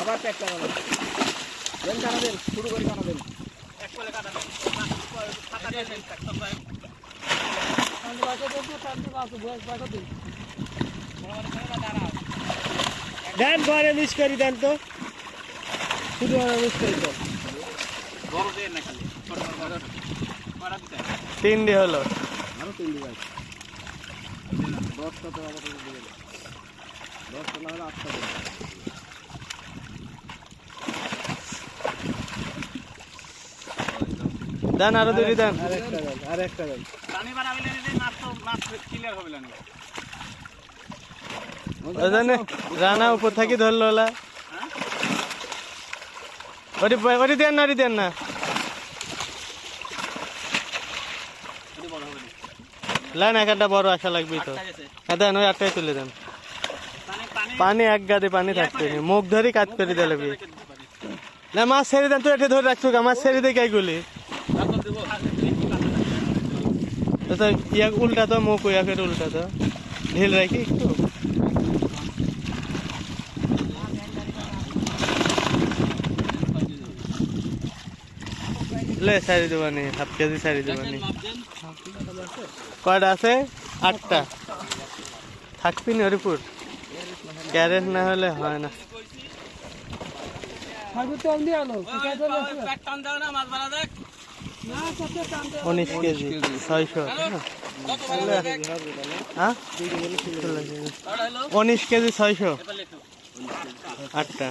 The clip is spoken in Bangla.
আবার প্যাকটা দেন কাটাবেন শুরু করে কাটাবেন দেন ঘরে মিস করি দেন তো শুধু মিস করি তো তিনটি হলো আরো তিনটি ভাই 10টা তো আবার 10টা না হলে 8টা দেন আরো দুটি দেন আরেকটা দেন পানি বাড়াবেন এই মাছ তো মাছ ক্লিয়ার হবে না ওখানে রানা উপর থাকি ধরলো ওলা হ্যাঁ ওটি দেন না লাইন একটা বড় আশা লাগবে তো দেন ওই আটটাই তুলে দেন পানি এক গাদে পানি থাকতে মুখ ধরে কাজ করে দিলে না মাছ ছেড়ে দেন তো এটা ধরে রাখছো মাছ ছেড়ে দিয়ে গাইগুলি ইয়া উল্টা তো মুখ ইয়াকে উল্টা তো ঢিল রাখি একটু ले सारी देवानी हाफ केजी सारी देवानी कयटा আছে 8টা থাকবি না হরিপুর ক্যারেট না হলে হয় না খাবো তো আন্দি আলো প্যাক টান দাও না মাছ ভাড়া দেখ না কত টান দাও 19 কেজি 600 হ্যাঁ 19 কেজি 600 8টা